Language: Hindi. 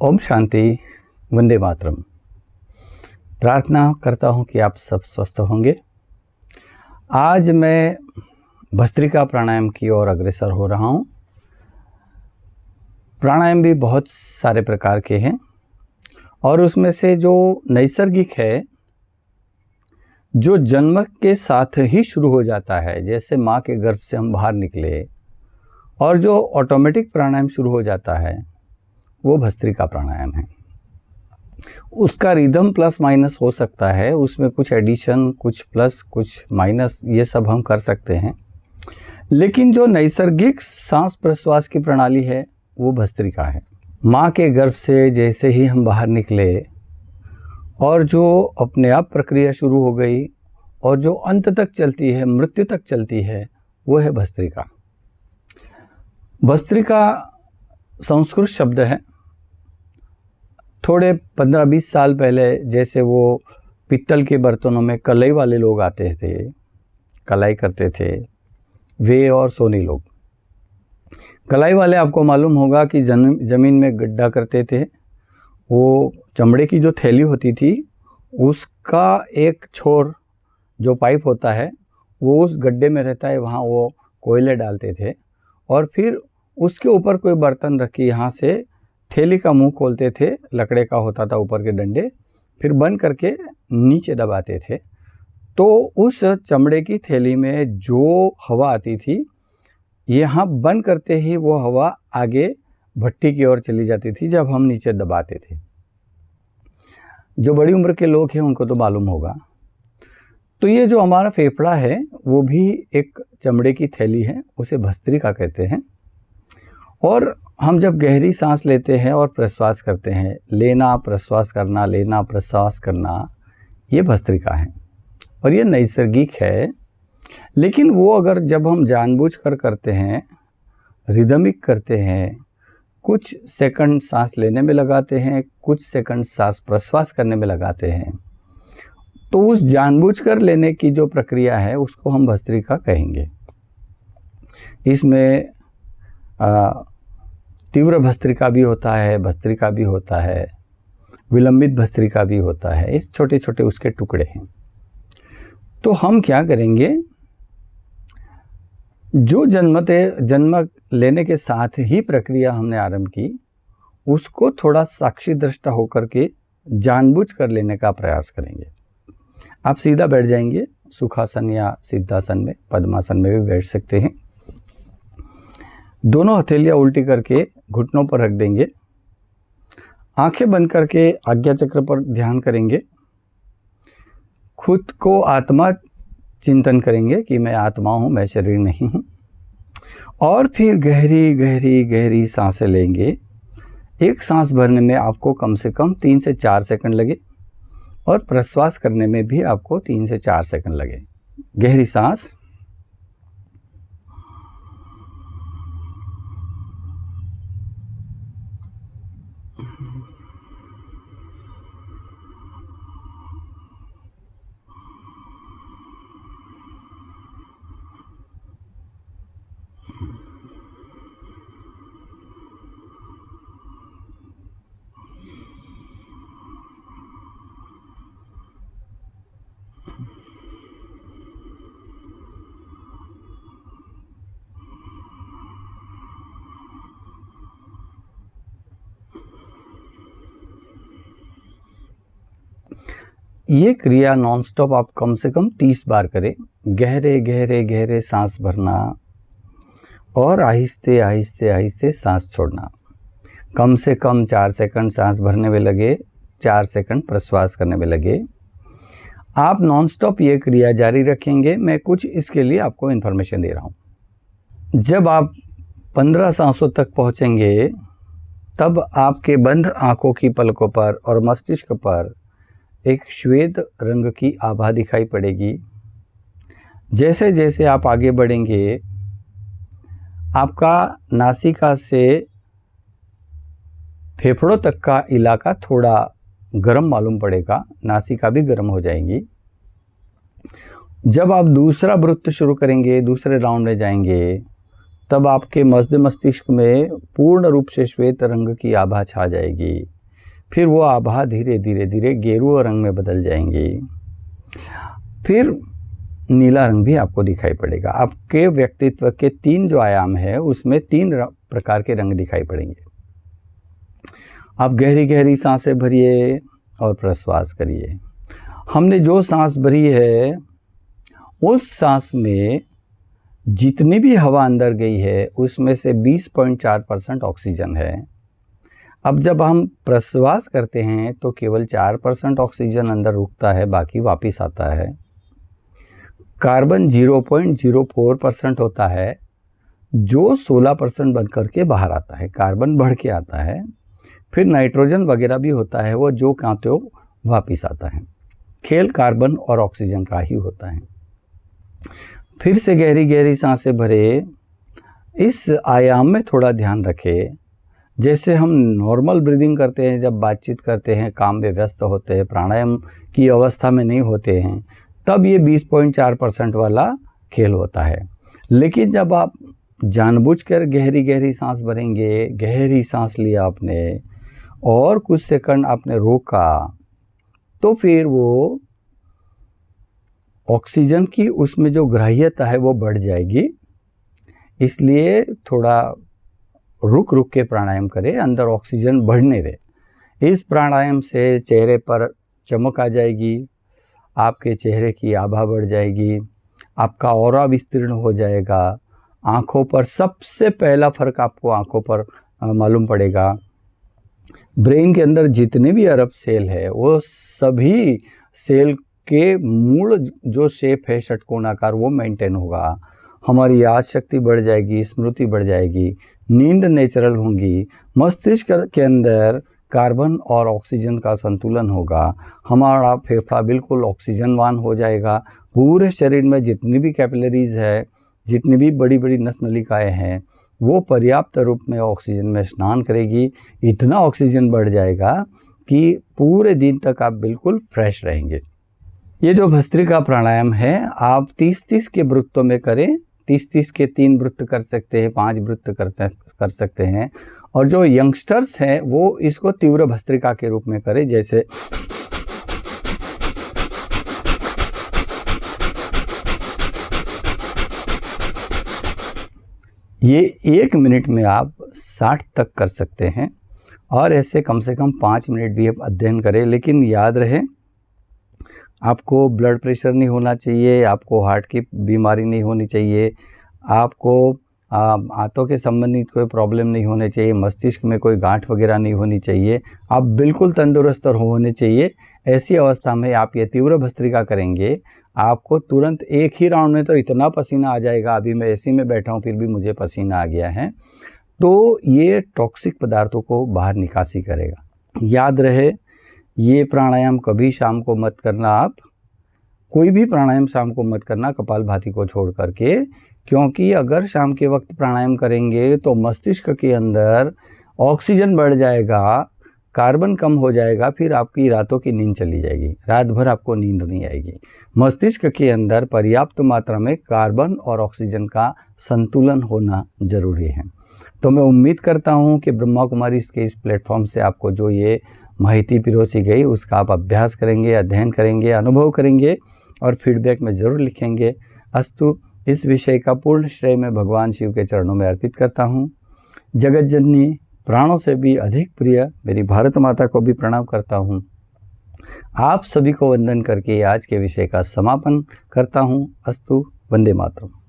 ओम शांति, वंदे मातरम। प्रार्थना करता हूँ कि आप सब स्वस्थ होंगे। आज मैं भस्त्रिका प्राणायाम की ओर अग्रसर हो रहा हूँ। प्राणायाम भी बहुत सारे प्रकार के हैं और उसमें से जो नैसर्गिक है, जो जन्म के साथ ही शुरू हो जाता है, जैसे माँ के गर्भ से हम बाहर निकले, और जो ऑटोमेटिक प्राणायाम शुरू हो जाता है वो भस्त्रिका प्राणायाम है। उसका रिदम प्लस माइनस हो सकता है, उसमें कुछ एडिशन, कुछ प्लस, कुछ माइनस, ये सब हम कर सकते हैं। लेकिन जो नैसर्गिक सांस प्रश्वास की प्रणाली है वो भस्त्रिका है। माँ के गर्भ से जैसे ही हम बाहर निकले और जो अपने आप प्रक्रिया शुरू हो गई और जो अंत तक चलती है, मृत्यु तक चलती है, वो है भस्त्रिका। भस्त्रिका संस्कृत शब्द है। थोड़े 15-20 साल पहले जैसे वो पित्तल के बर्तनों में कलाई वाले लोग आते थे, कलाई करते थे, वे और सोनी लोग। कलाई वाले आपको मालूम होगा कि ज़मीन में गड्ढा करते थे। वो चमड़े की जो थैली होती थी, उसका एक छोर जो पाइप होता है वो उस गड्ढे में रहता है, वहाँ वो कोयले डालते थे और फिर उसके ऊपर कोई बर्तन रख के यहाँ से थैली का मुंह खोलते थे, लकड़े का होता था ऊपर के डंडे, फिर बंद करके नीचे दबाते थे। तो उस चमड़े की थैली में जो हवा आती थी, यहाँ बंद करते ही वो हवा आगे भट्टी की ओर चली जाती थी जब हम नीचे दबाते थे। जो बड़ी उम्र के लोग हैं उनको तो मालूम होगा। तो ये जो हमारा फेफड़ा है वो भी एक चमड़े की थैली है, उसे भस्त्रिका कहते हैं। और हम जब गहरी सांस लेते हैं और प्रश्वास करते हैं, लेना प्रश्वास करना, लेना प्रश्वास करना, ये भस्त्रिका है और ये नैसर्गिक है। लेकिन वो अगर जब हम जानबूझकर करते हैं, रिदमिक करते हैं, कुछ सेकंड सांस लेने में लगाते हैं, कुछ सेकंड सांस प्रश्वास करने में लगाते हैं, तो उस जानबूझकर लेने की जो प्रक्रिया है उसको हम भस्त्रिका कहेंगे। इसमें तीव्र भस्त्रिका भी होता है, भस्त्रिका भी होता है, विलंबित भस्त्रिका भी होता है। इस छोटे छोटे उसके टुकड़े हैं। तो हम क्या करेंगे, जो जन्म लेने के साथ ही प्रक्रिया हमने आरंभ की, उसको थोड़ा साक्षी दृष्टा होकर के जानबूझ कर लेने का प्रयास करेंगे। आप सीधा बैठ जाएंगे, सुखासन या सिद्धासन में, पद्मासन में भी बैठ सकते हैं। दोनों हथेलियाँ उल्टी करके घुटनों पर रख देंगे। आंखें बंद करके आज्ञा चक्र पर ध्यान करेंगे। खुद को आत्मा चिंतन करेंगे कि मैं आत्मा हूँ, मैं शरीर नहीं हूँ। और फिर गहरी गहरी गहरी सांसें लेंगे। एक सांस भरने में आपको कम से कम 3 से 4 सेकंड लगे और प्रश्वास करने में भी आपको 3 से 4 सेकंड लगे। गहरी सांस, ये क्रिया नॉनस्टॉप आप कम से कम 30 बार करें। गहरे गहरे गहरे सांस भरना और आहिस्ते आहिस्ते आहिस्ते सांस छोड़ना। कम से कम 4 सेकंड सांस भरने में लगे, 4 सेकंड प्रश्वास करने में लगे। आप नॉनस्टॉप ये क्रिया जारी रखेंगे। मैं कुछ इसके लिए आपको इन्फॉर्मेशन दे रहा हूँ। जब आप 15 सांसों तक पहुँचेंगे, तब आपके बंद आँखों की पलकों पर और मस्तिष्क पर एक श्वेत रंग की आभा दिखाई पड़ेगी। जैसे जैसे आप आगे बढ़ेंगे, आपका नासिका से फेफड़ों तक का इलाका थोड़ा गर्म मालूम पड़ेगा, नासिका भी गर्म हो जाएंगी। जब आप दूसरा वृत्त शुरू करेंगे, दूसरे राउंड में जाएंगे, तब आपके मध्य मस्तिष्क में पूर्ण रूप से श्वेत रंग की आभा छा जाएगी। फिर वो आभा धीरे धीरे धीरे गेरुआ रंग में बदल जाएंगी। फिर नीला रंग भी आपको दिखाई पड़ेगा। आपके व्यक्तित्व के 3 जो आयाम है उसमें 3 प्रकार के रंग दिखाई पड़ेंगे। आप गहरी गहरी सांसें भरिए और प्रश्वास करिए। हमने जो सांस भरी है उस सांस में जितनी भी हवा अंदर गई है उसमें से 20.4% ऑक्सीजन है। अब जब हम प्रश्वास करते हैं तो केवल 4% ऑक्सीजन अंदर रुकता है, बाकी वापस आता है। कार्बन 0.04% होता है जो 16% बन करके बाहर आता है, कार्बन बढ़ के आता है। फिर नाइट्रोजन वगैरह भी होता है, वो जो कहते हो वापस आता है। खेल कार्बन और ऑक्सीजन का ही होता है। फिर से गहरी गहरी सांसें भरे। इस आयाम में थोड़ा ध्यान रखें। जैसे हम नॉर्मल ब्रीदिंग करते हैं, जब बातचीत करते हैं, काम में व्यस्त होते हैं, प्राणायाम की अवस्था में नहीं होते हैं, तब ये 20.4% वाला खेल होता है। लेकिन जब आप जानबूझकर गहरी गहरी सांस भरेंगे, गहरी सांस लिया आपने और कुछ सेकंड आपने रोका, तो फिर वो ऑक्सीजन की उसमें जो ग्राह्यता है वो बढ़ जाएगी। इसलिए थोड़ा रुक रुक के प्राणायाम करें, अंदर ऑक्सीजन बढ़ने दें। इस प्राणायाम से चेहरे पर चमक आ जाएगी, आपके चेहरे की आभा बढ़ जाएगी, आपका ऑरा विस्तीर्ण हो जाएगा। आँखों पर सबसे पहला फर्क आपको आँखों पर मालूम पड़ेगा। ब्रेन के अंदर जितने भी अरब सेल है वो सभी सेल के मूल जो शेप है षटकोणाकार वो मेंटेन होगा। हमारी याद शक्ति बढ़ जाएगी, स्मृति बढ़ जाएगी, नींद नेचुरल होंगी, मस्तिष्क के अंदर कार्बन और ऑक्सीजन का संतुलन होगा, हमारा फेफड़ा बिल्कुल ऑक्सीजनवान हो जाएगा। पूरे शरीर में जितनी भी कैपिलरीज है, जितनी भी बड़ी बड़ी नस नलिकाएँ हैं, वो पर्याप्त रूप में ऑक्सीजन में स्नान करेगी। इतना ऑक्सीजन बढ़ जाएगा कि पूरे दिन तक आप बिल्कुल फ्रेश रहेंगे। ये जो भस्त्रिका प्राणायाम है आप 30-30 के वृत्तों में करें। 30-30 के 3 वृत्त कर सकते हैं, 5 वृत्त कर सकते हैं। और जो यंगस्टर्स हैं वो इसको तीव्र भस्त्रिका के रूप में करें। जैसे ये 1 मिनट में आप 60 तक कर सकते हैं और ऐसे कम से कम 5 मिनट भी आप अध्ययन करें। लेकिन याद रहे, आपको ब्लड प्रेशर नहीं होना चाहिए, आपको हार्ट की बीमारी नहीं होनी चाहिए, आपको आंतों के संबंधित कोई प्रॉब्लम नहीं होने चाहिए, मस्तिष्क में कोई गांठ वगैरह नहीं होनी चाहिए, आप बिल्कुल तंदुरुस्त होने चाहिए। ऐसी अवस्था में आप ये तीव्र भस्त्रिका करेंगे, आपको तुरंत एक ही राउंड में तो इतना पसीना आ जाएगा। अभी मैं एसी में बैठा हूँ फिर भी मुझे पसीना आ गया है। तो ये टॉक्सिक पदार्थों को बाहर निकासी करेगा। याद रहे, ये प्राणायाम कभी शाम को मत करना। आप कोई भी प्राणायाम शाम को मत करना कपालभाति को छोड़ करके, क्योंकि अगर शाम के वक्त प्राणायाम करेंगे तो मस्तिष्क के अंदर ऑक्सीजन बढ़ जाएगा, कार्बन कम हो जाएगा, फिर आपकी रातों की नींद चली जाएगी, रात भर आपको नींद नहीं आएगी। मस्तिष्क के अंदर पर्याप्त मात्रा में कार्बन और ऑक्सीजन का संतुलन होना जरूरी है। तो मैं उम्मीद करता हूँ कि ब्रह्मा कुमारीज के इस प्लेटफॉर्म से आपको जो ये माहिती पिरोसी गई उसका आप अभ्यास करेंगे, अध्ययन करेंगे, अनुभव करेंगे और फीडबैक में ज़रूर लिखेंगे। अस्तु, इस विषय का पूर्ण श्रेय मैं भगवान शिव के चरणों में अर्पित करता हूँ। जगत जननी, प्राणों से भी अधिक प्रिय मेरी भारत माता को भी प्रणाम करता हूँ। आप सभी को वंदन करके आज के विषय का समापन करता हूँ। अस्तु, वंदे मातरम।